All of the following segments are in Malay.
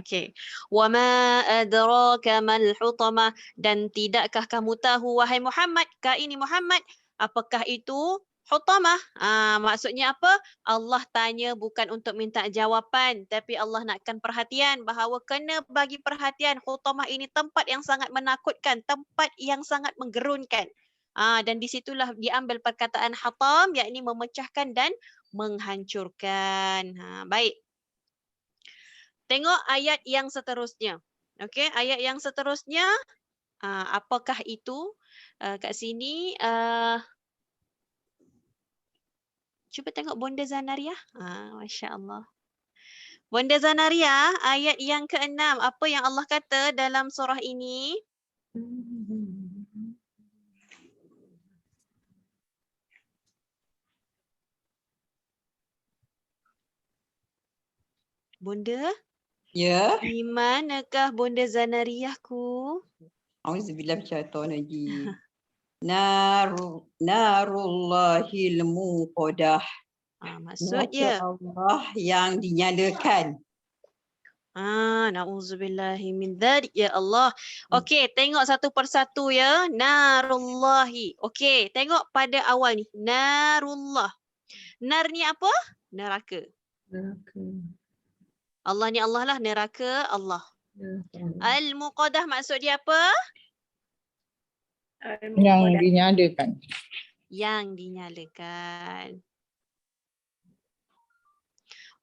Okey. Wa ma adraka mal hutamah, dan tidakkah kamu tahu wahai Muhammad, ini Muhammad, apakah itu hutamah? Maksudnya apa? Allah tanya bukan untuk minta jawapan, tapi Allah nakkan perhatian bahawa kena bagi perhatian. Hutamah ini tempat yang sangat menakutkan, tempat yang sangat menggerunkan. Dan di situlah diambil perkataan hatam, yakni memecahkan dan menghancurkan. Baik. Tengok ayat yang seterusnya. Okey, ayat yang seterusnya, apakah itu? Kat sini, cuba tengok Bonda Zanaria. Masya Allah. Bonda Zanaria, ayat yang ke-6. Apa yang Allah kata dalam surah ini? Bonda? Ya. Di manakah Bonda Zanariahku? Auzubillah syaitan rajim. Narullahil muqadah. Neraka Maksudnya? Allah yang dinyalakan. Na'udzubillahi min dzalik ya Allah. Okey, tengok satu persatu ya. Narullahi. Okey, tengok pada awal ni. Narullah. Nar ni apa? Neraka. Allah ni Allah lah, neraka Allah. Al-Muqadah maksud dia apa? Yang dinyalakan. Yang dinyalakan.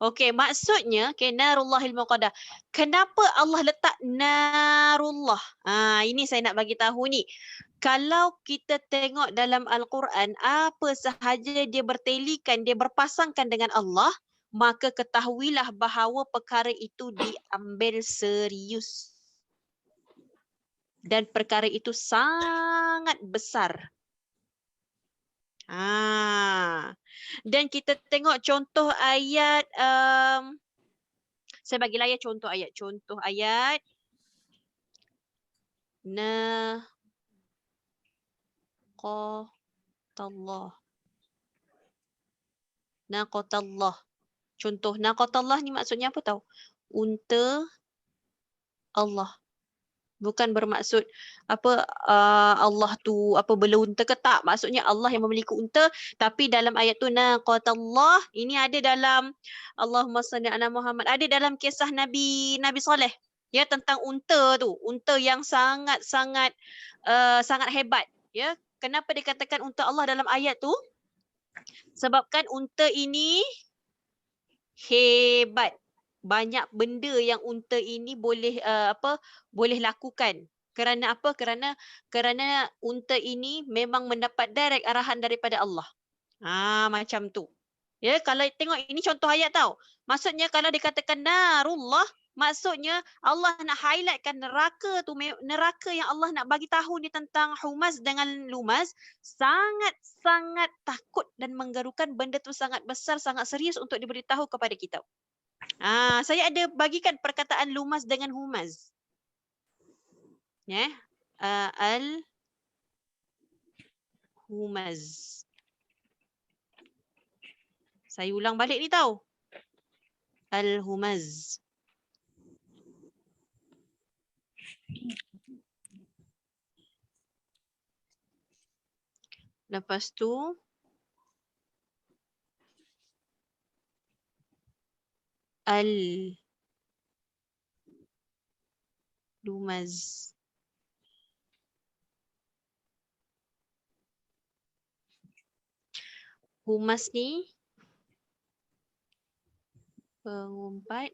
Okey, maksudnya narullahil muqaddah. Kenapa Allah letak narullah? Ini saya nak bagi tahu ni. Kalau kita tengok dalam Al-Quran, apa sahaja dia bertelikan, dia berpasangkan dengan Allah, maka ketahuilah bahawa perkara itu diambil serius. Dan perkara itu sangat besar. Dan kita tengok contoh ayat, saya bagi layar contoh ayat. Contoh ayat. Naqatallah. Naqatallah. Contoh naqatallah ni maksudnya apa tahu? Unta Allah. Bukan bermaksud apa Allah tu apa bela unta ke tak. Maksudnya Allah yang memiliki unta. Tapi dalam ayat tu naqatallah ini ada dalam Allahumma salli ala Muhammad. Ada dalam kisah Nabi Saleh. Ya, tentang unta tu. Unta yang sangat hebat. Ya, kenapa dikatakan unta Allah dalam ayat tu? Sebabkan unta ini hebat. Banyak benda yang unta ini boleh boleh lakukan. Kerana apa? Kerana unta ini memang mendapat direct arahan daripada Allah. Macam tu. Ya, kalau tengok ini contoh ayat tau. Maksudnya kalau dikatakan narullah, maksudnya Allah nak highlightkan neraka tu, neraka yang Allah nak bagi tahu ni tentang Humas dengan Lumas, sangat-sangat takut dan menggerukan. Benda tu sangat besar, sangat serius untuk diberitahu kepada kita. Saya ada bagikan perkataan Lumas dengan Humas. Ya. Al-Humaz. Saya ulang balik ni tau. Al-Humaz. Lepas tu Al-Lumaz. Humas ni pengumpat,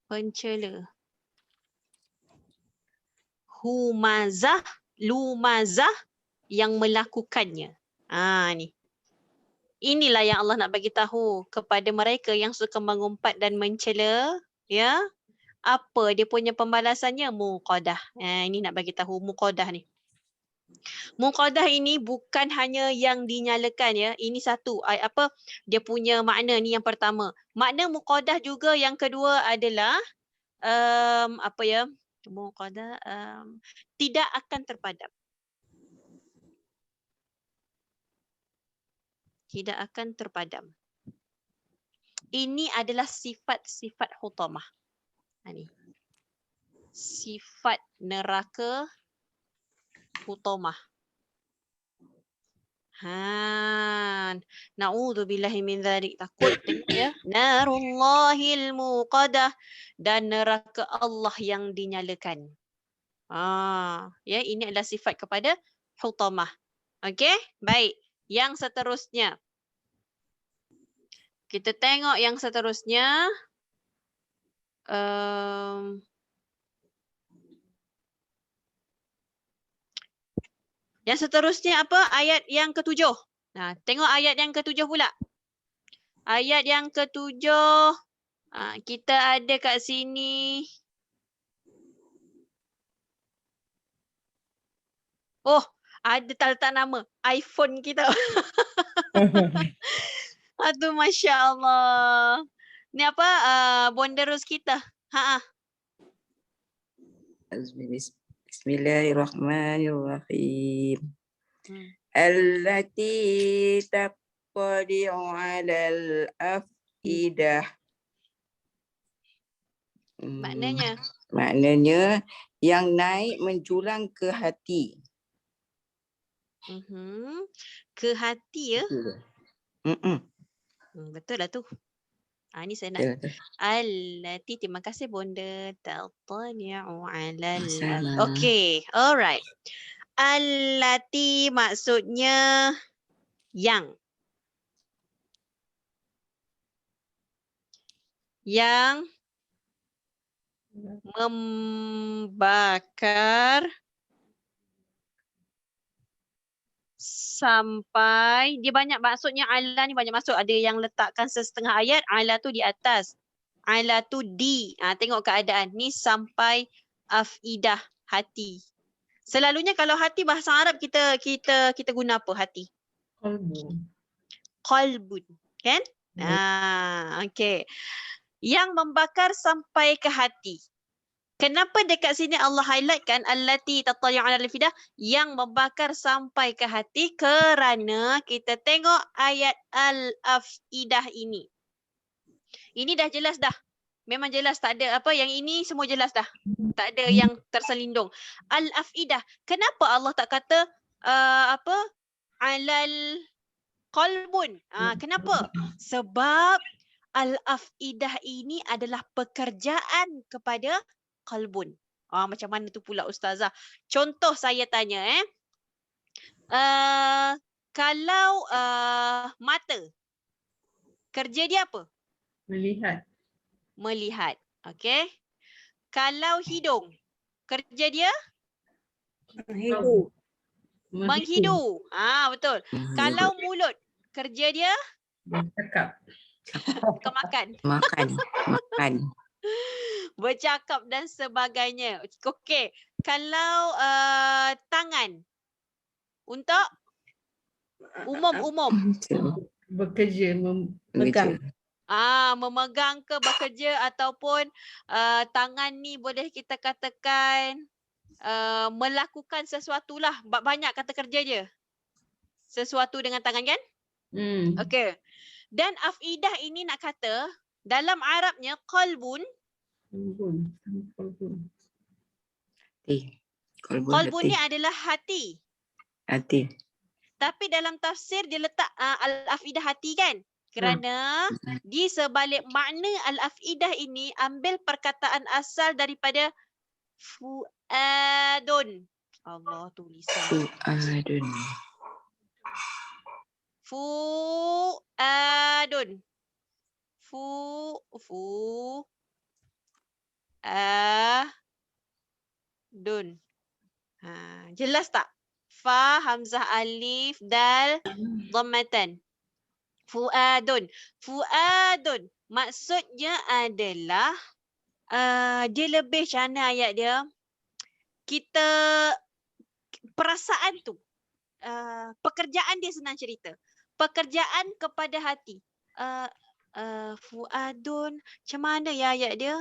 pencela. Humazah, lumazah yang melakukannya. Ni. Inilah yang Allah nak bagi tahu kepada mereka yang suka mengumpat dan mencela, ya. Apa dia punya pembalasannya? Muqadah. Ini nak bagi tahu muqadah ni. Muqadah ini bukan hanya yang dinyalakan ya. Ini satu dia punya makna ni yang pertama. Makna muqadah juga yang kedua adalah muqadah tidak akan terpadam. Tidak akan terpadam. Ini adalah sifat-sifat hutamah. Ni. Sifat neraka hutamah. Na'udzubillahi min dzalik. Takut tengok ya. Narullahil muqadah, dan neraka Allah yang dinyalakan. Ya, ini adalah sifat kepada hutamah. Okey, baik. Yang seterusnya. Kita tengok yang seterusnya. Yang seterusnya apa? Ayat yang ketujuh. Nah, tengok ayat yang ketujuh pula. Ayat yang ketujuh. Kita ada kat sini. Oh, ada letak nama. iPhone kita. Aduh, Masya Allah. Ni apa? Bonderus kita. Bismillahirrahmanirrahim. Allati tattali'u 'alal afidah. Maknanya yang naik menjulang ke hati. Ke hati ya? Betul lah tu. Ni saya nak. Allati, terima kasih Bonda. Tattali'u 'alal. Okey, alright. Allati maksudnya yang. Yang membakar sampai, dia banyak maksudnya. Ala ni banyak maksud. Ada yang letakkan setengah ayat, ala tu di atas, ala tu di. Tengok keadaan ni, sampai afidah, hati. Selalunya kalau hati bahasa Arab kita guna apa hati? Qalbun. Kan? Okey. Yang membakar sampai ke hati. Kenapa dekat sini Allah highlightkan allati tattali'u 'alal afidah, yang membakar sampai ke hati? Kerana kita tengok ayat al-afidah ini. Ini dah jelas dah. Memang jelas, tak ada apa, yang ini semua jelas dah. Tak ada yang terselindung. Al-afidah. Kenapa Allah tak kata alal qalbun? Kenapa? Sebab al-afidah ini adalah pekerjaan kepada qalbun. Macam mana tu pula Ustazah? Contoh saya tanya kalau mata, kerja dia apa? Melihat. Okey. Kalau hidung, kerja dia? Menghidu. Betul. Kalau mulut, kerja dia? Bukan makan. Makan. Bercakap dan sebagainya. Okey. Kalau tangan, untuk umum. Bekerja, memegang. Memegang ke, bekerja, ataupun tangan ni boleh kita katakan melakukan sesuatu lah. Banyak kata kerja je. Sesuatu dengan tangan kan? Okey. Dan afidah ini nak kata, dalam Arabnya qalbun. Qalbun ni adalah hati. Tapi dalam tafsir dia letak al-afidah hati kan? Kerana di sebalik makna al-afidah ini ambil perkataan asal daripada fuadun. Allah, tulisan. Fuadun. Fuadun. Jelas tak? Fa, hamzah, alif, dal, dhammatan. Fuadun. Fuadun maksudnya adalah dia lebih, macam mana ayat dia? Kita perasaan tu. Pekerjaan dia, senang cerita. Pekerjaan kepada hati. Fuadun, macam mana ya ayat dia?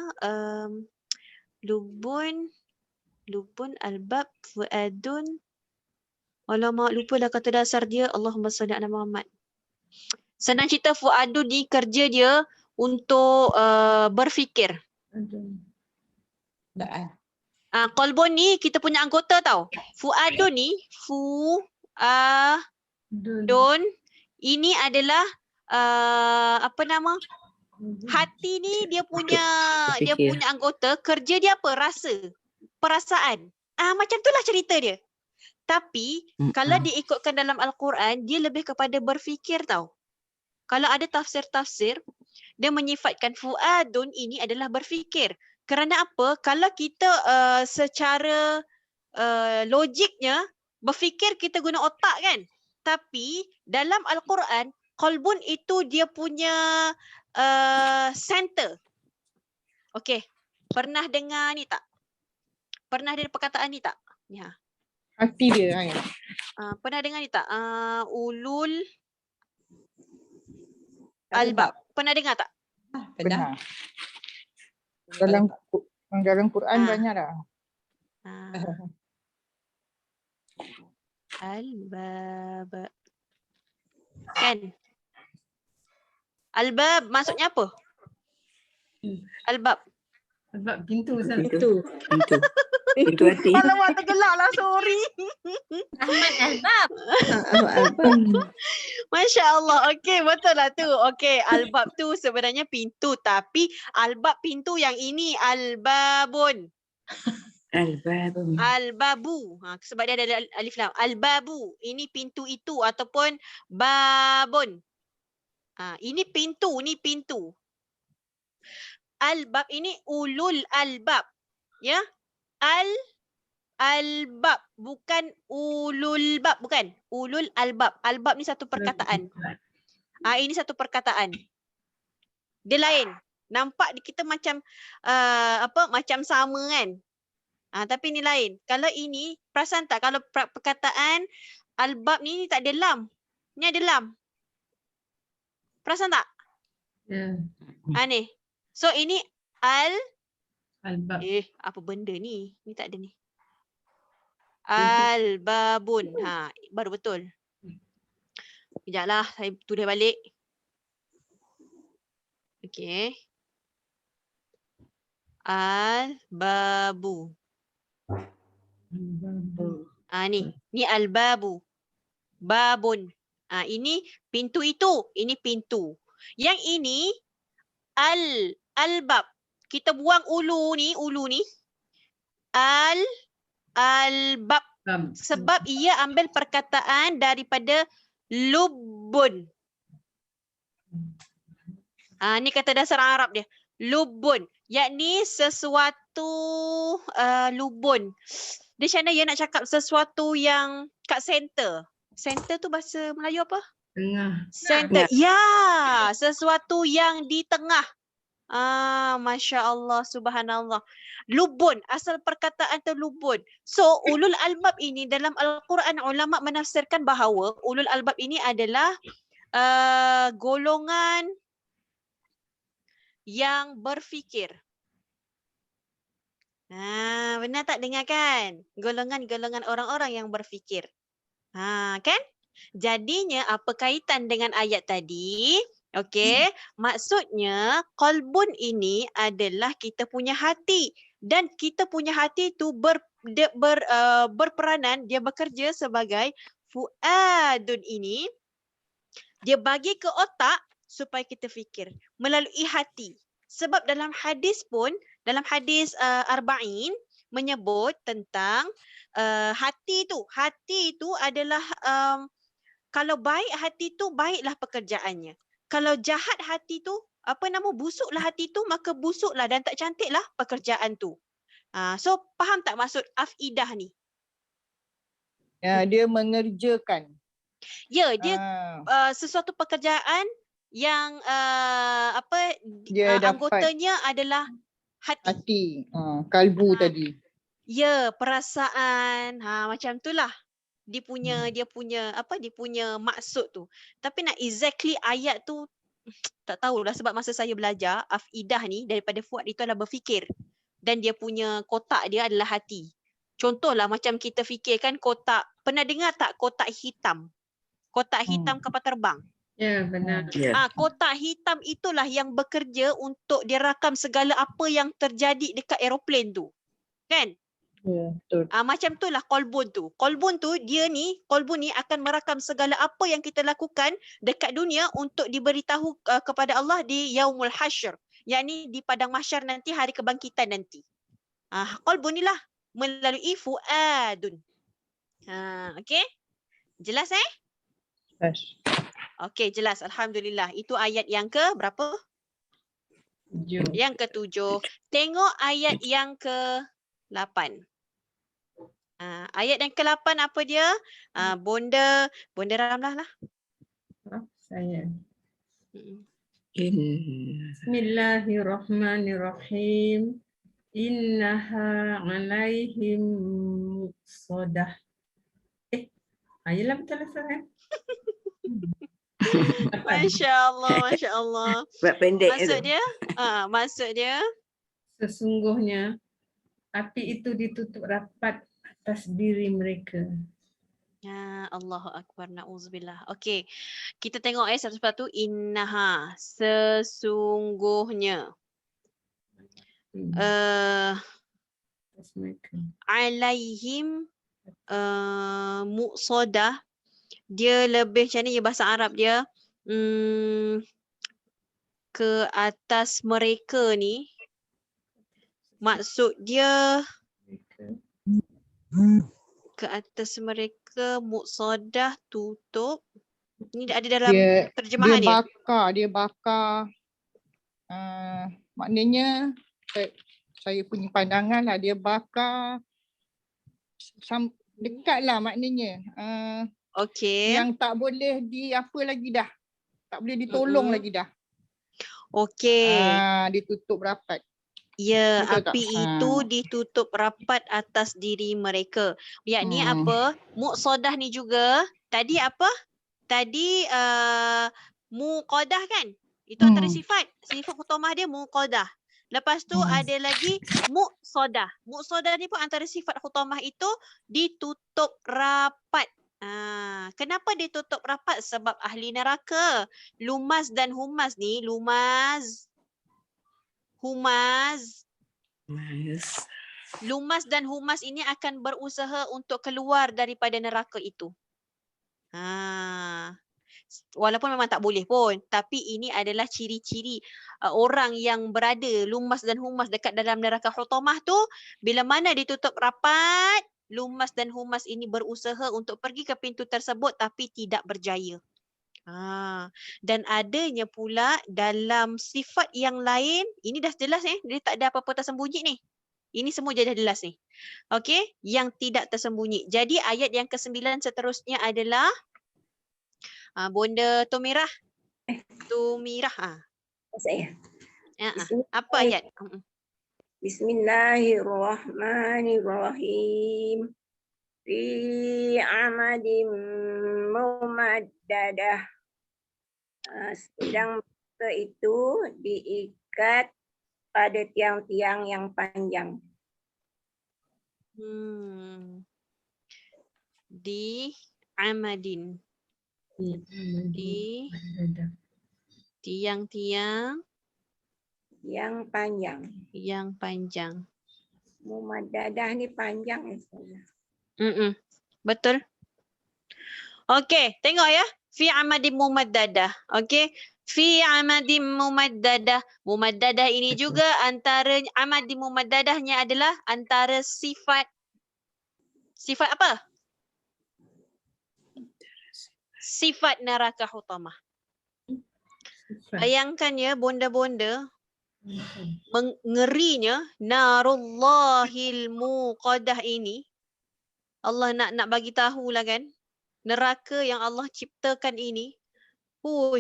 Lubun albab fuadun. Alamak, lupalah kata dasar dia. Allahumma salli ala Muhammad. Senang cerita, fuadun ni kerja dia untuk berfikir. Tak. Qalbun ni kita punya anggota tau. Fuadun ni, Fuadun, ini adalah apa nama? Hati ni dia punya Berfikir. anggota, kerja dia apa? Rasa, perasaan. Macam itulah cerita dia. Tapi kalau diikutkan dalam Al-Quran, dia lebih kepada berfikir tau. Kalau ada tafsir-tafsir, dia menyifatkan fuadun ini adalah berfikir. Kerana apa? Kalau kita secara logiknya berfikir kita guna otak kan. Tapi dalam Al-Quran, qalbun itu dia punya center. Okey, pernah dengar ni tak? Pernah dengar perkataan ni tak? Ya. Hati dia kan. Pernah dengar ni tak? Ulul albab. Pernah dengar tak? Pernah. Dalam Quran Ah. banyak dah. Albab. Kan? Albab maksudnya apa? Albab. Sebab pintu Ustaz. Pintu. Pintu hati. Alamak, tergelak lah, sorry. Ahmad Albab. Masya Allah. Okey, betul lah tu. Okey, albab tu sebenarnya pintu. Tapi albab pintu yang ini albabun. Albab. Albabu. Sebab dia ada alif lam. Albabu. Ini pintu itu ataupun babun. Ini pintu, ni pintu. Albab ini ulul albab. Ya. Albab, bukan ulul bab, bukan. Ulul albab. Albab ni satu perkataan. Ini satu perkataan. Dia lain. Nampak kita macam macam sama kan? Tapi ni lain. Kalau ini, perasan tak kalau perkataan albab ni tak ada lam. Ni ada lam. Perasan tak? Ya. Ni. So ini Albab. apa benda ni? Ni tak ada ni. Albabun. Baru betul. Sekejaplah, saya tulis balik. Okey. Albabu. Ni albabu. Babun. Ini pintu itu. Ini pintu. Yang ini albab. Kita buang ulu ni. Albab. Sebab ia ambil perkataan daripada lubbun. Ni kata dasar Arab dia. Lubbun. Yakni sesuatu lubun. Dia macam mana dia nak cakap sesuatu yang kat center. Center tu bahasa Melayu apa? Tengah. Center. Ya, sesuatu yang di tengah. Masya Allah, subhanallah. Lubun, asal perkataan tu lubun. So, ulul albab ini dalam Al-Quran, ulama menafsirkan bahawa ulul albab ini adalah golongan yang berfikir. Benar tak dengar kan? Golongan-golongan orang-orang yang berfikir. Kan? Jadinya apa kaitan dengan ayat tadi? Okey, maksudnya qalbun ini adalah kita punya hati dan kita punya hati tu berperanan, dia bekerja sebagai fuadun ini. Dia bagi ke otak supaya kita fikir melalui hati. Sebab dalam hadis pun, dalam hadis Arba'in menyebut tentang hati tu adalah kalau baik hati tu, baiklah pekerjaannya. Kalau jahat hati tu, busuklah hati tu, maka busuklah dan tak cantiklah pekerjaan tu. So faham tak maksud afidah ni? Ya, dia mengerjakan. Ya, dia sesuatu pekerjaan yang Dia dapat anggotanya adalah hati. Kalbu tadi. Ya, perasaan. Macam itulah. Dia punya maksud tu. Tapi nak exactly ayat tu tak tahulah sebab masa saya belajar afidah ni daripada fuad itu adalah berfikir dan dia punya kotak dia adalah hati. Contohlah macam kita fikirkan kotak, pernah dengar tak kotak hitam? Kotak hitam kapal terbang. Ya, benar. Ya. Kotak hitam itulah yang bekerja untuk dia rakam segala apa yang terjadi dekat aeroplan tu. Kan? Ya, betul. Macam tu lah kolbun tu. Kolbun tu kolbun ni akan merakam segala apa yang kita lakukan dekat dunia untuk diberitahu kepada Allah di Yaumul Hasyr. Yakni di padang mahsyar nanti, hari kebangkitan nanti. Kolbun ni lah melalui fuadun. Okey? Jelas Yes. Okey, jelas. Alhamdulillah. Itu ayat yang ke berapa? 7. Yang ke-7. Tengok ayat yang ke-8. Ayat yang ke-8 apa dia? Bonda Ramlah lah. Saya. Mm. Bismillahirrahmanirrahim. Innaha alaihim muqsadah. Ayolah betul kan? Masya Allah. Sebab pendek Maksud dia, Sesungguhnya api itu ditutup rapat atas diri mereka. Allahu Akbar, na'udzubillah. Okey, kita tengok satu-satu. Innaha, sesungguhnya. Atas mereka. Alaihim muqsadah. Dia lebih macam ni bahasa Arab dia. Ke atas mereka ni. Maksud dia ke atas mereka, muqsadah, tutup. Ini ada dalam terjemahan dia. Dia bakar. Maknanya saya punya pandangan lah, dia bakar dekat lah maknanya. Okey. Yang tak boleh apa lagi dah. Tak boleh ditolong lagi dah. Okey. Ditutup rapat. Ya, Betul tak? api itu ditutup rapat atas diri mereka. Yakni apa? Muqsadah ni juga, tadi apa? Tadi muqadah kan? Itu antara sifat. Sifat hutamah dia muqadah. Lepas tu ada lagi muqsadah. Muqsadah ni pun antara sifat hutamah itu ditutup rapat. Kenapa ditutup rapat? Sebab ahli neraka. Lumas dan humas ni, Lumas dan humas ini akan berusaha untuk keluar daripada neraka itu. Walaupun memang tak boleh pun, tapi ini adalah ciri-ciri orang yang berada lumas dan humas dekat dalam neraka hutamah tu. Bila mana ditutup rapat, lumas dan humas ini berusaha untuk pergi ke pintu tersebut tapi tidak berjaya. Dan adanya pula dalam sifat yang lain, ini dah jelas dia tak ada apa-apa tersembunyi ni. Ini semua dah jelas ni. Okey, yang tidak tersembunyi. Jadi ayat yang ke-9 seterusnya adalah Bonda Tumirah. Saya. Apa ayat? Bismillahirrahmanirrahim. Fi amadim mumaddadah. Sedang itu diikat pada tiang-tiang yang panjang. Di amadin. Di tiang-tiang yang panjang. Mumaddadah ni panjang Betul. Okey, tengok ya. Fi amadim mumaddadah. Okey. Fi amadim mumaddadah. Mumaddadah ini juga antara amadim mumaddadahnya adalah antara sifat apa? Sifat neraka hutamah. Bayangkan ya bonda-bonda, ngerinya narullahil muqadah ini. Allah nak bagi tahu lah kan, neraka yang Allah ciptakan ini,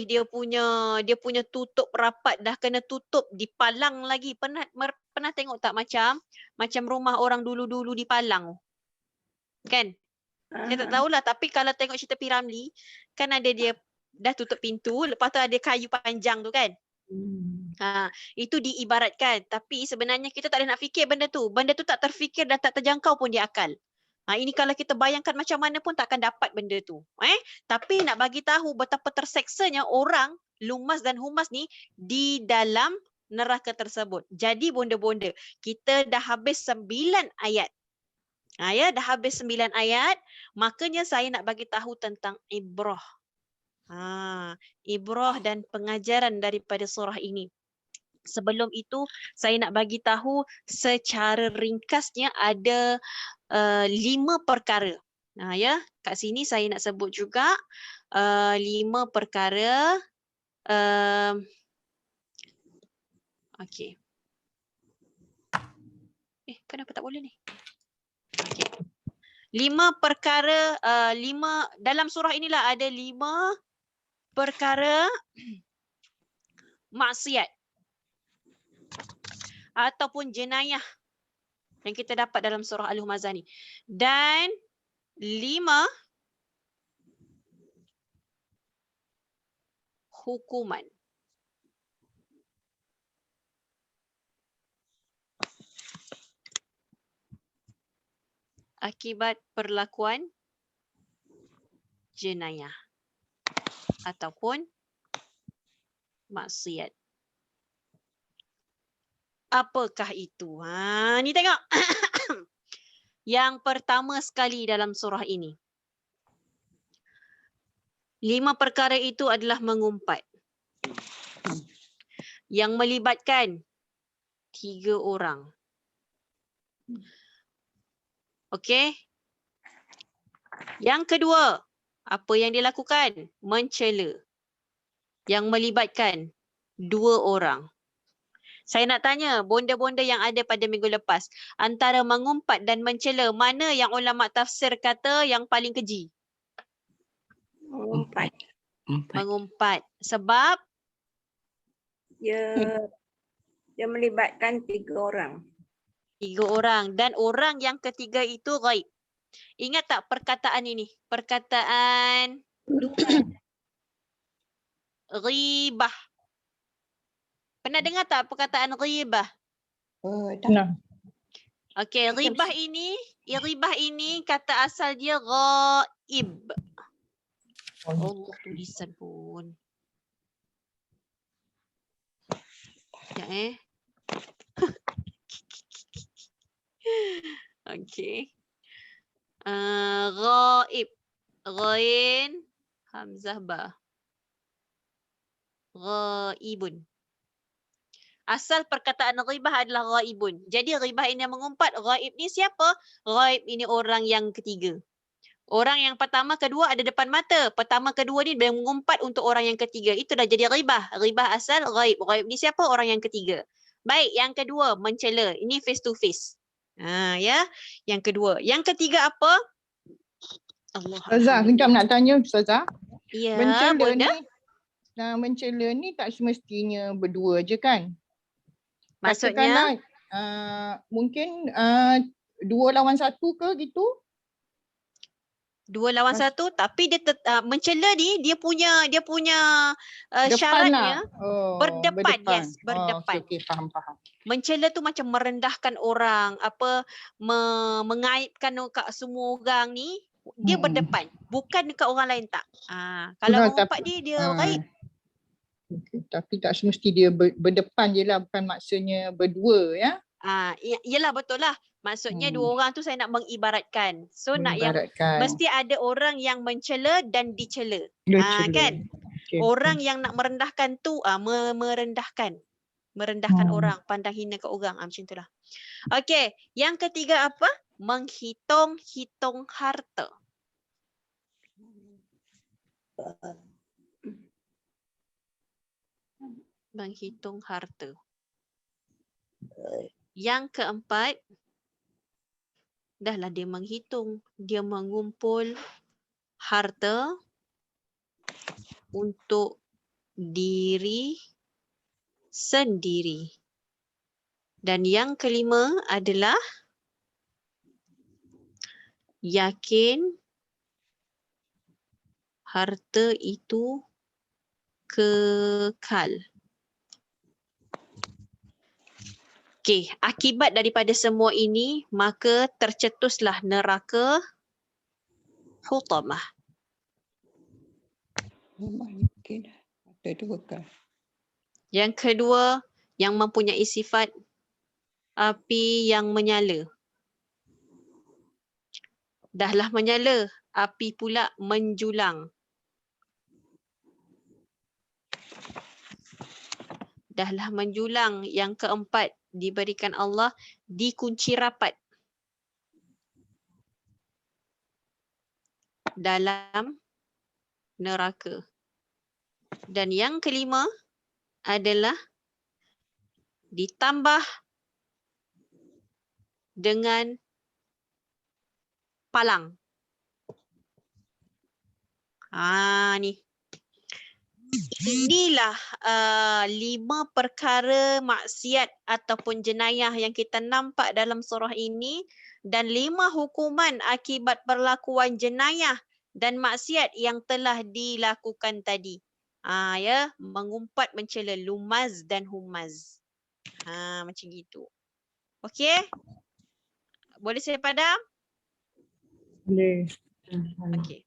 dia punya tutup rapat, dah kena tutup, dipalang lagi. Pernah tengok tak macam rumah orang dulu-dulu dipalang kan? Saya tak tahulah, tapi kalau tengok cerita P. Ramlee kan ada dia dah tutup pintu, lepas tu ada kayu panjang tu kan. Itu diibaratkan, tapi sebenarnya kita tak boleh nak fikir benda tu tak terfikir dan tak terjangkau pun di akal. Ini kalau kita bayangkan macam mana pun takkan dapat benda tu. Tapi nak bagi tahu betapa terseksanya orang lumas dan humas ni di dalam neraka tersebut. Jadi bonda-bonda, kita dah habis 9 ayat. Ya, dah habis 9 ayat. Makanya saya nak bagi tahu tentang ibrah. Ibrah dan pengajaran daripada surah ini. Sebelum itu, saya nak bagi tahu secara ringkasnya ada 5 perkara. Ya, kat sini saya nak sebut juga 5 perkara. Okey. Kenapa tak boleh ni? Okey. 5 perkara, 5 dalam surah inilah ada 5 perkara maksiat ataupun jenayah yang kita dapat dalam surah Al-Humazah ni. Dan 5 hukuman. Akibat perlakuan jenayah ataupun maksiat. Apakah itu? Ni tengok. Yang pertama sekali dalam surah ini. 5 perkara itu adalah mengumpat. Yang melibatkan 3 orang. Okey. Yang kedua, apa yang dilakukan? Mencela. Yang melibatkan 2 orang. Saya nak tanya bonda-bonda yang ada pada minggu lepas, antara mengumpat dan mencela, mana yang ulama tafsir kata yang paling keji? Mengumpat. Mengumpat. Sebab? Dia melibatkan 3 orang. 3 orang. Dan orang yang ketiga itu ghaib. Ingat tak perkataan ini? Perkataan ghibah. Pernah dengar tak perkataan ghibah? Nah. Okey, ghibah ini kata asal dia ghaib. Allah, tulisan pun. Ya Okey. Ghaib. Ghain hamzah ba. Ghaibun. Asal perkataan ghibah adalah ghaibun. Jadi ghibah ini yang mengumpat. Ghaib ni siapa? Ghaib ini orang yang ketiga. Orang yang pertama, kedua ada depan mata. Pertama, kedua ni dia mengumpat untuk orang yang ketiga. Itu dah jadi ghibah. Ghibah asal ghaib. Ghaib ni siapa? Orang yang ketiga. Baik, yang kedua mencela. Ini face to face. Ya, yang kedua. Yang ketiga apa? Allah. Ustazah, kejap nak tanya Ustazah. Ya, Mencela ni tak semestinya berdua je kan? Maksudnya? Katakanlah, mungkin 2 lawan 1 ke gitu? 2 lawan 1, tapi dia mencela ni dia punya syaratnya berdepan. Yes, berdepan. Okey, faham. Mencela tu macam merendahkan orang, mengaibkan semua orang ni, dia berdepan, bukan dekat orang lain tak. Kalau mengumpat dia ghaib. Okay, tapi tak semesti dia berdepan je lah, bukan maksudnya berdua ya. Yelah, betul lah. Maksudnya 2 orang tu saya nak mengibaratkan. So nak yang mesti ada orang yang mencela dan dicela. Kan? Okay. Orang yang nak merendahkan tu merendahkan orang, pandang hina ke orang, macam itulah. Okey, yang ketiga apa? Menghitung harta. Menghitung harta. Yang keempat, dahlah dia menghitung, dia mengumpul harta untuk diri sendiri. Dan yang kelima adalah yakin harta itu kekal. Okey, akibat daripada semua ini maka tercetuslah neraka Hutamah. Mungkin ada dua kan. Yang kedua, yang mempunyai sifat api yang menyala. Dahlah menyala, api pula menjulang. Dahlah menjulang. Yang keempat, diberikan Allah dikunci rapat dalam neraka. Dan yang kelima adalah ditambah dengan palang. Ni. Inilah 5 perkara maksiat ataupun jenayah yang kita nampak dalam surah ini dan 5 hukuman akibat perlakuan jenayah dan maksiat yang telah dilakukan tadi. Ya, mengumpat, mencela, lumaz dan humaz. Macam gitu. Okey? Boleh saya padam? Boleh. Okey.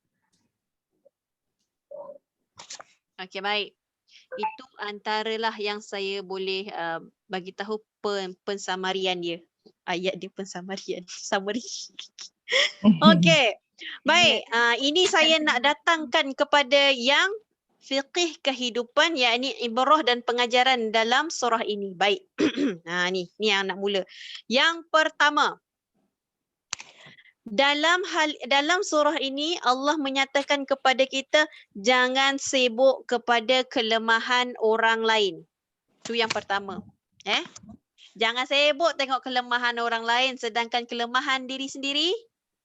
Okey, baik. Itu antaralah yang saya boleh bagi tahu pensamarian dia. Ayat dia pensamarian. Summary. Okey. Baik, ini saya nak datangkan kepada yang fiqih kehidupan, yakni ibrah dan pengajaran dalam surah ini. Baik. Ni yang nak mula. Yang pertama, dalam surah ini Allah menyatakan kepada kita jangan sibuk kepada kelemahan orang lain. Itu yang pertama. Jangan sibuk tengok kelemahan orang lain sedangkan kelemahan diri sendiri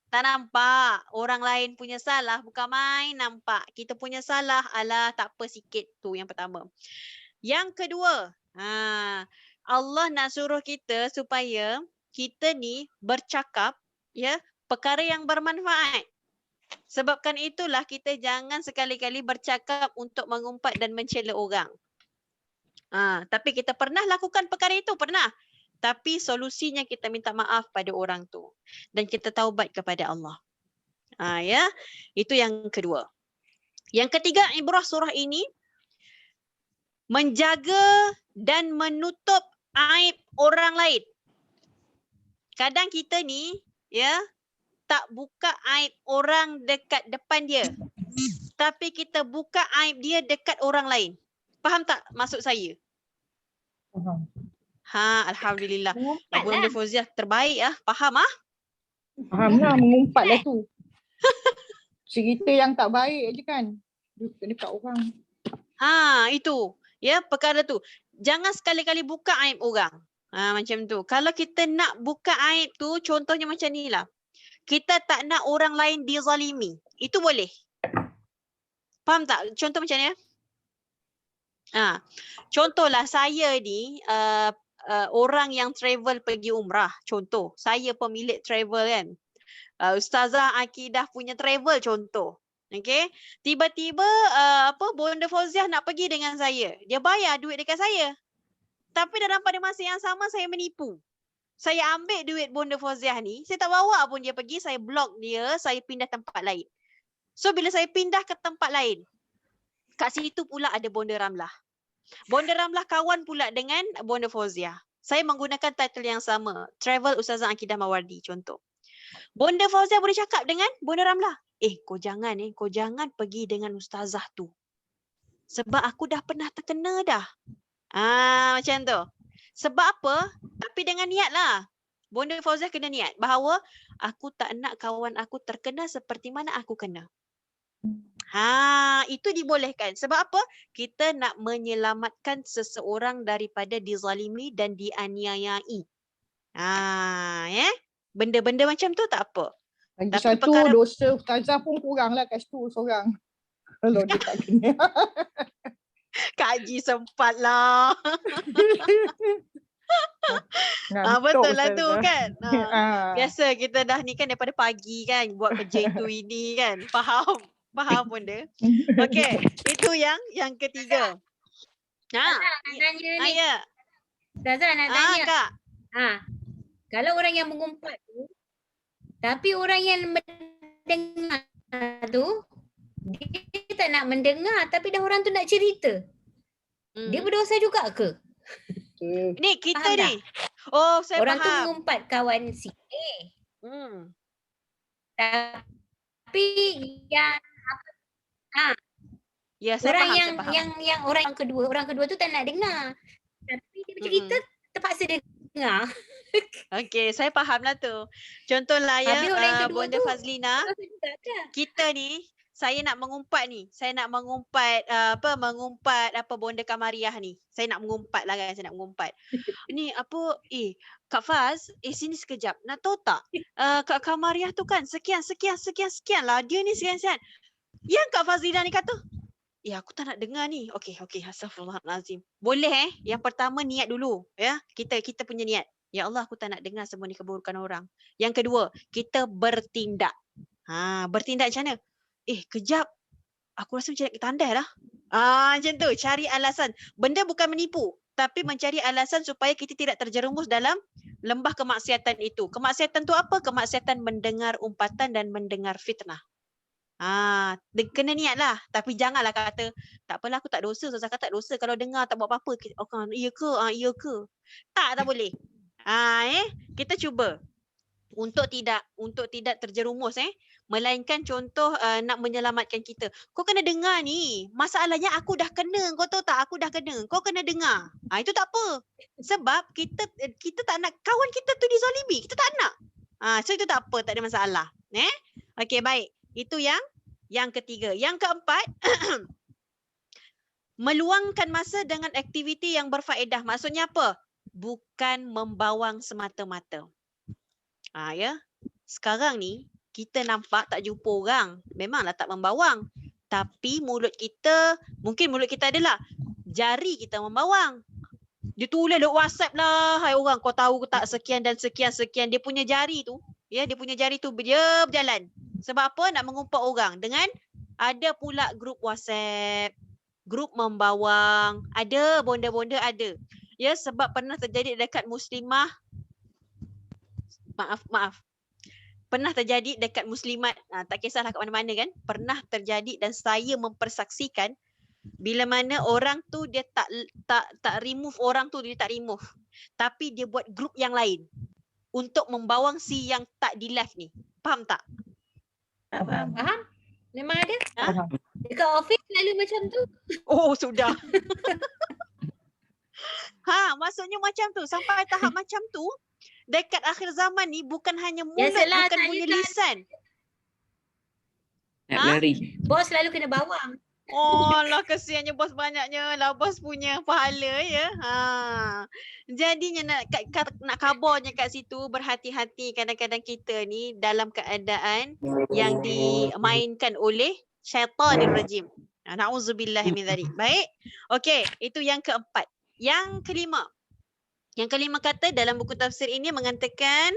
tak nampak. Orang lain punya salah bukan main nampak. Kita punya salah alah tak apa sikit. Tu yang pertama. Yang kedua, Allah nak suruh kita supaya kita ni bercakap ya perkara yang bermanfaat. Sebabkan itulah kita jangan sekali-kali bercakap untuk mengumpat dan mencela orang. Tapi kita pernah lakukan perkara itu, pernah. Tapi solusinya kita minta maaf pada orang tu dan kita taubat kepada Allah. Ya, itu yang kedua. Yang ketiga, ibrah surah ini menjaga dan menutup aib orang lain. Kadang kita ni ya tak buka aib orang dekat depan dia. Tapi kita buka aib dia dekat orang lain. Faham tak maksud saya? Faham. Alhamdulillah. Bunda Fauziah terbaik faham Faham lah, mengumpat lah tu. Cerita yang tak baik je kan. Dekat orang. Itu. Ya, perkara tu. Jangan sekali-kali buka aib orang. Macam tu. Kalau kita nak buka aib tu, contohnya macam ni lah. Kita tak nak orang lain dizalimi. Itu boleh. Faham tak? Contoh macam ni contohlah saya ni orang yang travel pergi umrah. Contoh, saya pemilik travel kan. Ustazah Akidah punya travel contoh. Okey. Tiba-tiba Bunda Fauziah nak pergi dengan saya. Dia bayar duit dekat saya. Tapi dalam pada masa yang sama saya menipu. Saya ambil duit Bunda Fauziah ni, saya tak bawa pun dia pergi, saya block dia, saya pindah tempat lain. So bila saya pindah ke tempat lain, kat situ pula ada Bonda Ramlah. Bonda Ramlah kawan pula dengan Bonda Fauziah. Saya menggunakan title yang sama, Travel Ustazah Akidah Mawardi contoh. Bonda Fauziah boleh cakap dengan Bonda Ramlah, kau jangan pergi dengan ustazah tu. Sebab aku dah pernah terkena dah. Macam tu. Sebab apa? Tapi dengan niat lah. Bonda Fauziah kena niat bahawa aku tak nak kawan aku terkena seperti mana aku kena. Itu dibolehkan. Sebab apa? Kita nak menyelamatkan seseorang daripada dizalimi dan dianiayai. Benda-benda macam tu tak apa. Lagi Tapi satu perkara... dosa ustazah pun kurang lah kat situ seorang. Kalau dia tak kena. Kak Haji sempat lah. Betul lah tu kan. Biasa kita dah ni kan daripada pagi kan buat kerja itu ini kan. Faham pun dia. Okey, itu yang ketiga. Nak tanya ni. Ya. Ustazah nak tanya. Kak. Kalau orang yang mengumpat tu, tapi orang yang mendengar tu, dia tak nak mendengar tapi dah orang tu nak cerita. Dia berdosa juga ke? Okay. Ni kita Faham tak? ni. Oh, saya Orang tu faham. mengumpat kawan si A. Tapi yang Ya, saya orang faham, yang saya faham. yang orang kedua tu tak nak dengar. Tapi dia bercerita terpaksa dengar. Okey, saya faham lah tu. Contohlah ya, Habis orang yang kedua Bonda tu Fazlina, berdosa juga ke? kita ni, saya nak mengumpat ni. Saya nak mengumpat mengumpat Bonda Kamariah ni. Saya nak mengumpat lah kan, saya nak mengumpat. Ni apa, Kak Faz, sini sekejap. Nak tahu tak? Kak Kamariah tu kan sekian lah. Dia ni sekian. Yang Kak Fazlina ni kata, aku tak nak dengar ni. Okey, astagfirullahalazim. Boleh Yang pertama niat dulu, ya. Kita punya niat. Ya Allah, aku tak nak dengar semua ni keburukan orang. Yang kedua, kita bertindak. Bertindak macam mana? Kejap. Aku rasa macam nak tandai lah. Macam tu. Cari alasan. Benda bukan menipu. Tapi mencari alasan supaya kita tidak terjerumus dalam lembah kemaksiatan itu. Kemaksiatan tu apa? Kemaksiatan mendengar umpatan dan mendengar fitnah. Kena niat lah. Tapi janganlah kata, tak apalah aku tak dosa. Ustazah kata tak dosa. Kalau dengar tak buat apa-apa. Iya ke? Iya ke? Tak boleh. Kita cuba untuk tidak terjerumus melainkan contoh nak menyelamatkan kita. Kau kena dengar ni. Masalahnya aku dah kena. Kau tahu tak? Aku dah kena. Kau kena dengar. Itu tak apa. Sebab kita tak nak kawan kita tu dizalimi. Kita tak nak. So itu tak apa. Tak ada masalah. Okey, baik. Itu yang ketiga. Yang keempat, meluangkan masa dengan aktiviti yang berfaedah. Maksudnya apa? Bukan membawang semata-mata. Ya. Sekarang ni kita nampak tak jumpa orang, memanglah tak membawang. Tapi mungkin mulut kita adalah jari kita membawang. Dia tulis dekat WhatsApp lah, hai orang, kau tahu tak sekian dan sekian. Dia punya jari tu, dia berjalan. Sebab apa? Nak mengumpat orang. Dengan ada pula grup WhatsApp, grup membawang, ada bonda-bonda ada. Ya, sebab pernah terjadi dekat muslimah. Maaf. Pernah terjadi dekat muslimat, tak kisahlah kat mana-mana kan. Pernah terjadi dan saya mempersaksikan bila mana orang tu dia tak remove orang tu, dia tak remove. Tapi dia buat grup yang lain untuk membawang si yang tak di live ni. Faham tak? Faham? Memang ada. Faham. Dekat office selalu macam tu. Oh, sudah. Maksudnya macam tu. Sampai tahap macam tu, dekat akhir zaman ni bukan hanya mulut, Biasalah, bukan punya lisan. Nak lari. Bos selalu kena bawang. Oh lah, kesiannya bos banyaknya lah. Bos punya pahala ya. Jadinya nak kabarnya kat situ, berhati-hati kadang-kadang kita ni dalam keadaan yang dimainkan oleh syaitanir rajim. Na'udzubillahi min dzalik. Baik. Okey, itu yang keempat. Yang kelima kata dalam buku tafsir ini mengatakan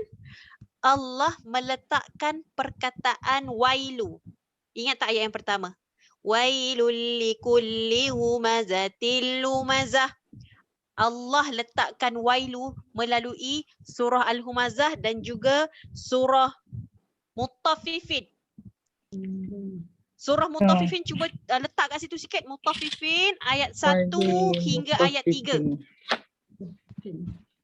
Allah meletakkan perkataan wailu. Ingat tak ayat yang pertama? Wailul likulli humazatil lumazah. Allah letakkan wailu melalui surah Al-Humazah dan juga surah Mutaffifin. Surah Mutaffifin cuba letak kat situ sikit. Mutaffifin ayat 1 hingga ayat 3.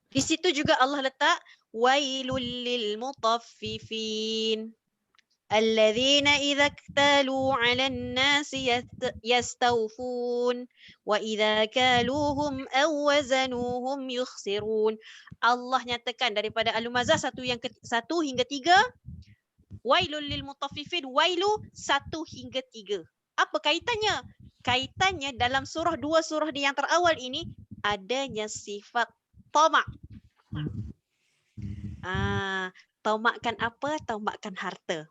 Di situ juga Allah letak wailul lil mutaffifin alladzina idza iktalu 'alan nasi yastawfun wa idza kaluhum aw wazanuhum yukhsirun. Allah nyatakan daripada Al-Humazah 1 hingga 3, wailul lil mutaffifin, wailu 1 hingga 3. Apa kaitannya? Kaitannya dalam dua surah yang terawal ini adanya sifat tamak. Tamakkan apa? Tamakkan harta.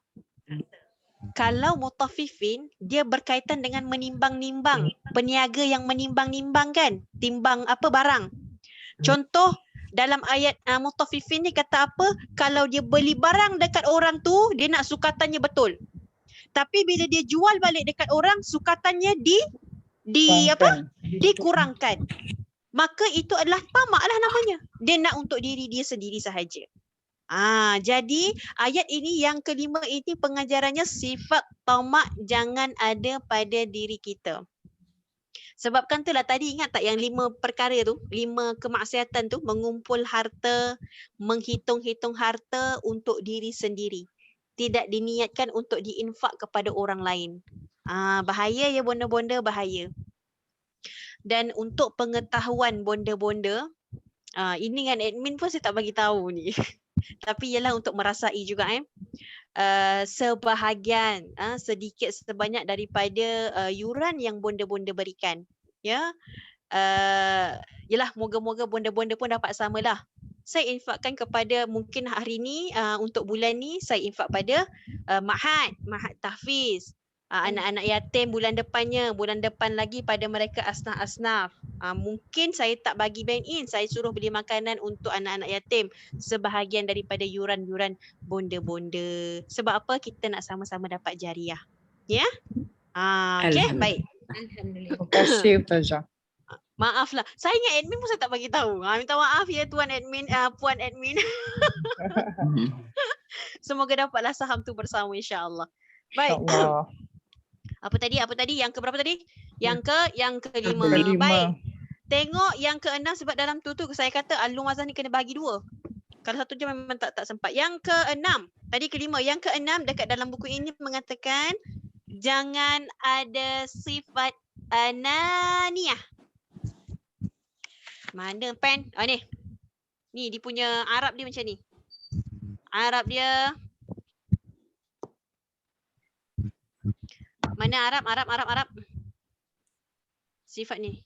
Kalau mutaffifin, dia berkaitan dengan menimbang-nimbang. Peniaga yang menimbang-nimbang kan? Timbang apa barang. Contoh dalam ayat mutaffifin ni kata apa? Kalau dia beli barang dekat orang tu, dia nak sukatannya betul. Tapi bila dia jual balik dekat orang, sukatannya dikurangkan. Maka itu adalah tamak lah namanya. Dia nak untuk diri dia sendiri sahaja. Jadi ayat ini yang kelima ini pengajarannya sifat tamak jangan ada pada diri kita. Sebabkan itulah tadi ingat tak yang 5 perkara tu, 5 kemaksiatan tu, mengumpul harta, menghitung-hitung harta untuk diri sendiri. Tidak diniatkan untuk diinfak kepada orang lain. Bahaya ya bonda-bonda, bahaya. Dan untuk pengetahuan bonda-bonda, ini kan admin pun saya tak bagi tahu ni. Tapi ialah untuk merasai juga sebahagian sedikit sebanyak daripada yuran yang bonda-bonda berikan, ya. Yalah, moga-moga bonda-bonda pun dapat samalah. Saya infakkan kepada mungkin hari ni untuk bulan ni saya infak pada Mahat tahfiz, anak-anak yatim bulan depan lagi pada mereka asnaf-asnaf. Mungkin saya tak bagi bank in, saya suruh beli makanan untuk anak-anak yatim sebahagian daripada yuran-yuran bonda-bonda. Sebab apa? Kita nak sama-sama dapat jariah. Ya? Okey, baik. Alhamdulillah. Terima kasih Ustazah. Maaflah. Saya ingat admin pun saya tak bagi tahu. Minta maaf ya tuan admin, puan admin. Semoga dapatlah saham tu bersama insya-Allah. Baik. InsyaAllah. Apa tadi? Yang ke berapa tadi? Yang kelima. Kelima. Baik. Tengok yang keenam sebab dalam tu saya kata Alung Mazhar ni kena bagi 2. Kalau 1 jam memang tak sempat. Yang keenam. Tadi kelima. Yang keenam dekat dalam buku ini mengatakan jangan ada sifat ananiyah. Mana pen? Ni. Ni dia punya Arab dia macam ni. Arab dia. Mana Arab? Sifat ni.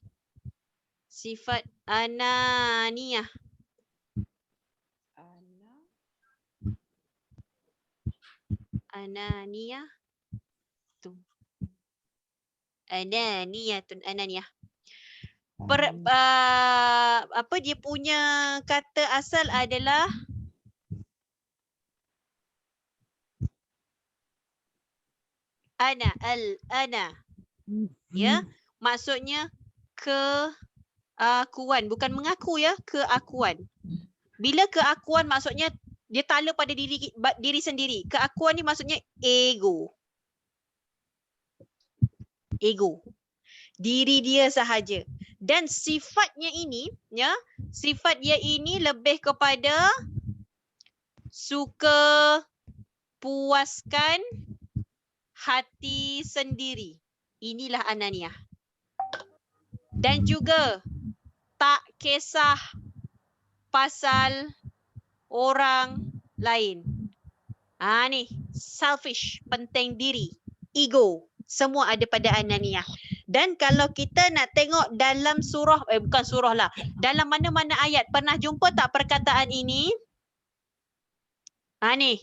Sifat ananiyah. Ananiyah. Tu. Ananiyah. Apa dia punya kata asal adalah ana. Ya, maksudnya keakuan, bukan mengaku ya, keakuan. Bila keakuan maksudnya dia tala pada diri sendiri. Keakuan ni maksudnya ego. Diri dia sahaja. Dan sifatnya ini, ya, sifat dia ini lebih kepada suka puaskan hati sendiri. Inilah ananiyah. Dan juga tak kisah pasal orang lain. Ni selfish, penting diri, ego, semua ada pada ananiyah. Dan kalau kita nak tengok dalam surah, bukan surah lah, dalam mana-mana ayat, pernah jumpa tak perkataan ini? Ni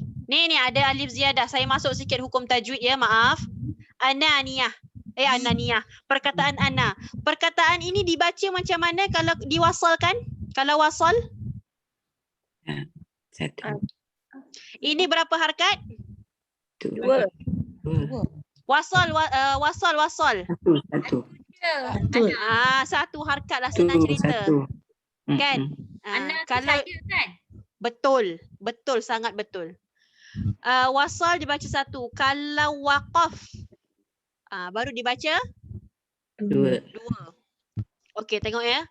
ada alif ziyadah. Saya masuk sikit hukum tajwid ya, maaf. Ananiyah. Ananiyah. Perkataan ana. Perkataan ini dibaca macam mana kalau diwasalkan? Kalau wasal? 1, Ini berapa harkat? 2. 2, Wasal. 1. Satu harkat lah senang cerita. Kan? Anak Kalau saya kan? Betul, sangat betul. Wasal dibaca 1. Kalau waqaf, baru dibaca 2. 2. Okey, tengok ya.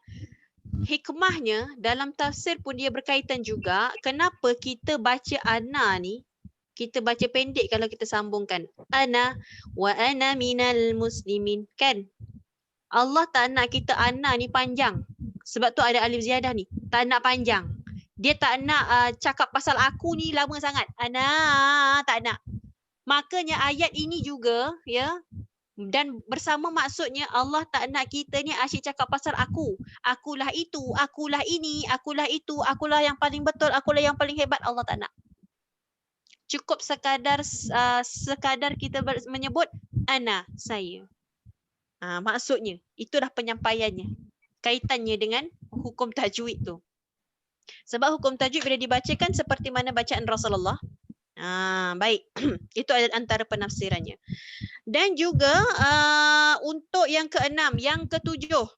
Hikmahnya dalam tafsir pun dia berkaitan juga. Kenapa kita baca ana ni? Kita baca pendek kalau kita sambungkan. Ana wa ana minal muslimin. Kan? Allah tak nak kita ana ni panjang. Sebab tu ada alif ziyadah ni. Tak nak panjang. Dia tak nak cakap pasal aku ni lama sangat. Ana tak nak. Makanya ayat ini juga ya, dan bersama maksudnya Allah tak nak kita ni asyik cakap pasal aku. Akulah itu, akulah ini, akulah itu, akulah yang paling betul, akulah yang paling hebat. Allah tak nak. Cukup sekadar kita menyebut ana, saya. Maksudnya itu dah penyampaiannya. Kaitannya dengan hukum tajwid tu. Sebab hukum tajwid bila dibacakan seperti mana bacaan Rasulullah. Baik. Itu antara penafsirannya. Dan juga untuk yang keenam, yang ketujuh.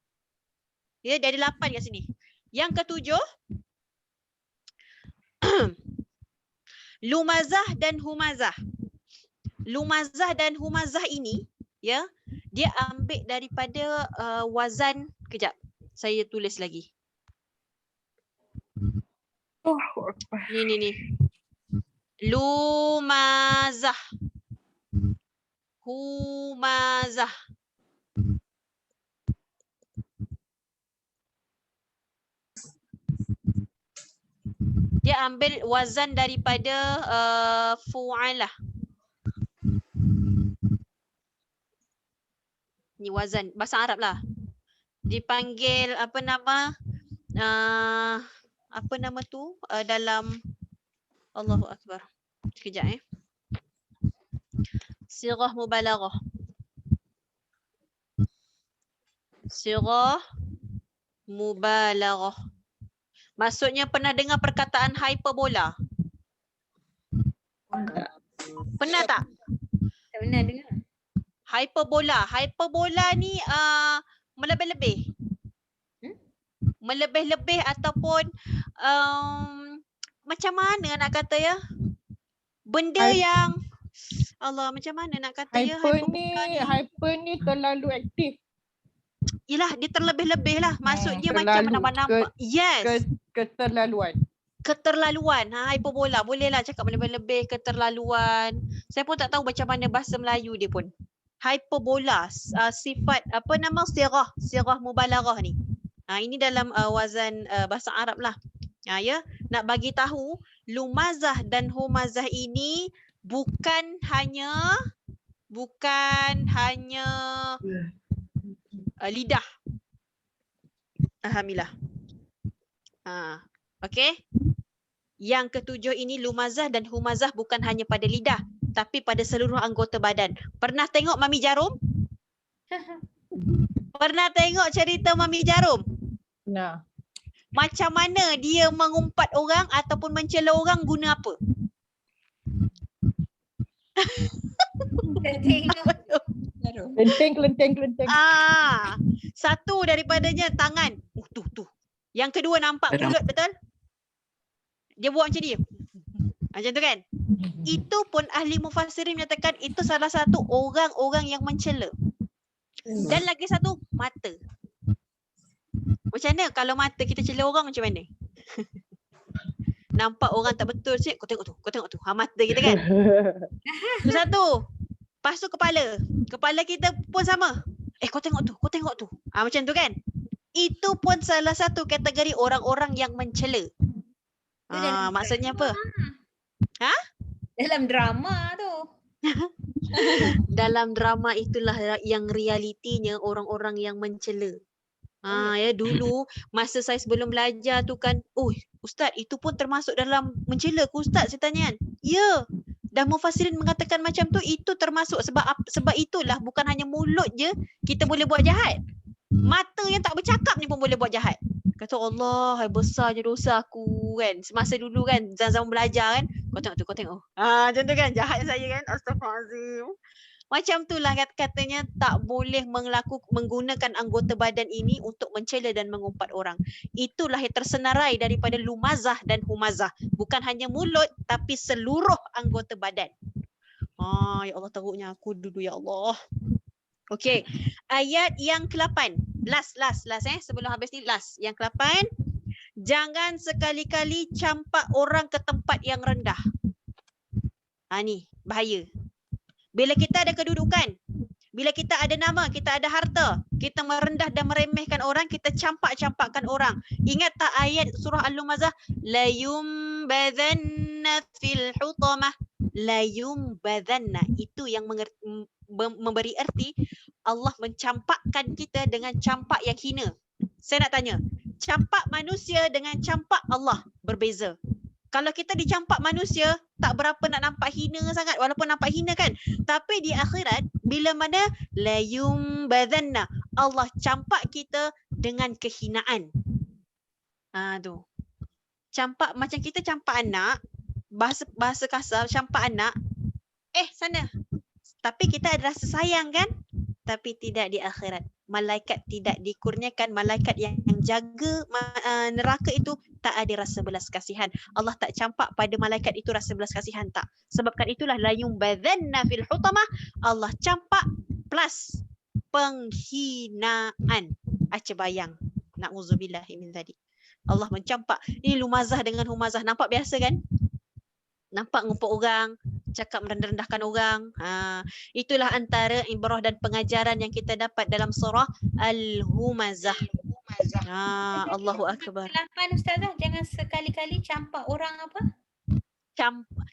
Ya, dari 8 kat sini. Yang ketujuh, Lumazah dan humazah. Lumazah dan humazah ini, ya, dia ambil daripada wazan. Kejap, saya tulis lagi. Ni. Lumazah, humazah. Dia ambil wazan daripada fu'alah. Ni wazan bahasa Arab lah. Dipanggil apa nama tu dalam Allahu Akbar. Sekejap Sirah mubalaghah. Sirah mubalaghah. Maksudnya pernah dengar perkataan hyperbola? Pernah tak? Tak pernah dengar. Hyperbola. Hyperbola ni melebih-lebih. Melebih-lebih ataupun macam mana nak kata ya? Benda yang Allah, macam mana nak kata ya? Hyper ni terlalu aktif. Yelah, dia terlebih-lebih lah. Maksudnya macam nampak. Yes. Keterlaluan. Keterlaluan. Hyperbola. Boleh lah cakap lebih-lebih, keterlaluan. Saya pun tak tahu macam mana bahasa Melayu dia pun. Hyperbola. Sifat apa nama sirah mubalaghah ni. Ini dalam wazan bahasa Arab lah. Ya, nak bagi tahu lumazah dan humazah ini bukan hanya lidah. Alhamdulillah. Okey. Yang ketujuh ini lumazah dan humazah bukan hanya pada lidah tapi pada seluruh anggota badan. Pernah tengok Mami Jarum? Pernah tengok cerita Mami Jarum? Nah. Macam mana dia mengumpat orang ataupun mencela orang guna apa? Kelenteng. Satu daripadanya tangan. Tu. Yang kedua nampak mulut, betul? Dia buat macam dia. Macam tu kan? Itu pun ahli mufassirin menyatakan itu salah satu orang-orang yang mencela. Dan lagi satu, mata. Macam mana kalau mata kita cela orang macam mana? Nampak orang tak betul, cik, kau tengok tu. Mata kita kan? Itu satu. Lepas tu kepala. Kepala kita pun sama. Kau tengok tu. Macam tu kan? Itu pun salah satu kategori orang-orang yang mencela. Maksudnya apa? Dalam drama tu. Dalam drama itulah yang realitinya orang-orang yang mencela. Ya, dulu masa saya sebelum belajar tu kan, Ustaz, itu pun termasuk dalam mencela ke Ustaz, saya tanya kan? Ya. Dan mufassirin mengatakan macam tu, itu termasuk sebab itulah bukan hanya mulut je kita boleh buat jahat. Mata yang tak bercakap ni pun boleh buat jahat. Kata Allah, besarnya dosa aku kan. Semasa dulu kan, zaman belajar kan, kau tengok. Macam tu kan, jahat saya kan. Astaghfirullahaladzim. Macam itulah katanya tak boleh menggunakan anggota badan ini untuk mencela dan mengumpat orang. Itulah yang tersenarai daripada lumazah dan humazah. Bukan hanya mulut tapi seluruh anggota badan. Ya Allah, teruknya aku dulu ya Allah. Okey. Ayat yang ke-8. Last sebelum habis ni last. Yang ke-8. Jangan sekali-kali campak orang ke tempat yang rendah. Ni bahaya. Bila kita ada kedudukan, bila kita ada nama, kita ada harta, kita merendah dan meremehkan orang, kita campak-campakkan orang. Ingat tak ayat surah Al-Lumazah? La yumbadhanna fil hutamah. La yumbadhanna. Itu yang memberi erti Allah mencampakkan kita dengan campak yang hina. Saya nak tanya, campak manusia dengan campak Allah berbeza. Kalau kita dicampak manusia, tak berapa nak nampak hina sangat, walaupun nampak hina kan. Tapi di akhirat, bila mana la yumbadhanna, Allah campak kita dengan kehinaan. Tu. Campak macam kita campak anak, bahasa kasar, campak anak. Sana. Tapi kita ada rasa sayang kan? Tapi tidak di akhirat. Malaikat tidak dikurniakan malaikat yang menjaga neraka itu tak ada rasa belas kasihan. Allah tak campak pada malaikat itu rasa belas kasihan, tak. Sebabkan itulah la yumbadhanna fil hutamah, Allah campak plus penghinaan. Aca bayang. Na'udzubillahi min dzalik. Allah mencampak. Ini lumazah dengan humazah. Nampak biasa kan? Nampak ngumpul orang, cakap merendah-rendahkan orang. Itulah antara ibrah dan pengajaran yang kita dapat dalam surah Al-Humazah. Allahu Akbar. Kesilapan Ustazah, jangan sekali-kali campak orang apa?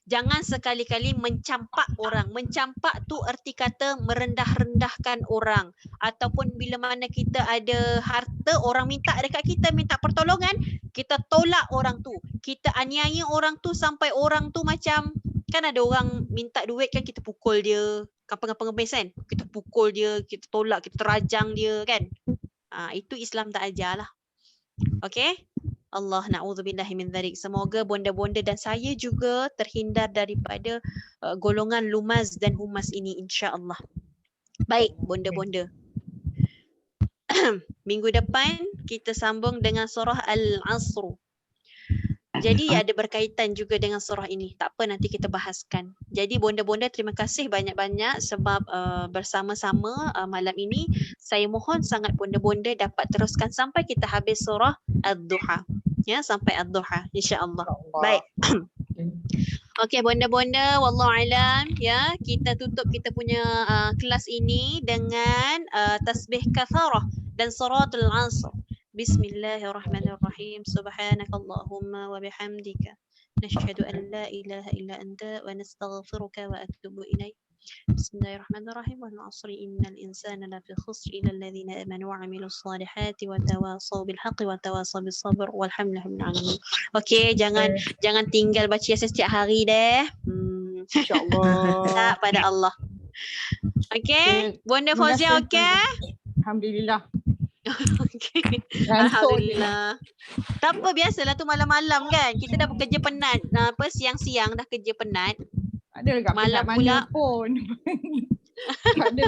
Jangan sekali-kali mencampak orang. Mencampak tu erti kata merendah-rendahkan orang. Ataupun bila mana kita ada harta, orang minta dekat kita, minta pertolongan, kita tolak orang tu. Kita aniaya orang tu sampai orang tu macam, kan ada orang minta duit kan, kita pukul dia. Pengemis kan? Kita pukul dia, kita tolak, kita terajang dia kan. Itu Islam tak ajar lah. Okay? Allah na'udzubillahi min dzalik. Semoga bonda-bonda dan saya juga terhindar daripada golongan lumaz dan humas ini, insya-Allah. Baik, bonda-bonda. Minggu depan kita sambung dengan surah Al-Asr. Jadi ada berkaitan juga dengan surah ini. Tak apa, nanti kita bahaskan. Jadi bonda-bonda terima kasih banyak-banyak sebab bersama-sama malam ini. Saya mohon sangat bonda-bonda dapat teruskan sampai kita habis surah Ad-Duha. Ya, sampai Ad-Duha insya-Allah. Baik. Okey bonda-bonda, wallahu alam, ya, kita tutup kita punya kelas ini dengan tasbih kafarah dan suratul Asr. Bismillahirrahmanirrahim. Subhanakallahumma wa bihamdika nashhadu an la ilaha illa anta wa nastaghfiruka wa atubu ilaik. Bismillahirrahmanirrahim. Wal 'asri innal insana lafi khusr illa alladhina amanu wa 'amilus solihati wa tawasaw bil haqqi wa tawasaw bis sabr walhamdulillahi rabbil alamin. Okey, jangan tinggal baca Yasin setiap hari deh. Insya-Allah. Tak pada Allah. Okey, Bonda Fauzia okey? Alhamdulillah. Okey. Alhamdulillah. Tak apa, biasalah tu malam-malam kan. Kita dah bekerja penat. Siang-siang dah kerja penat. Ada dekat Malam mana pula pun. Tak ada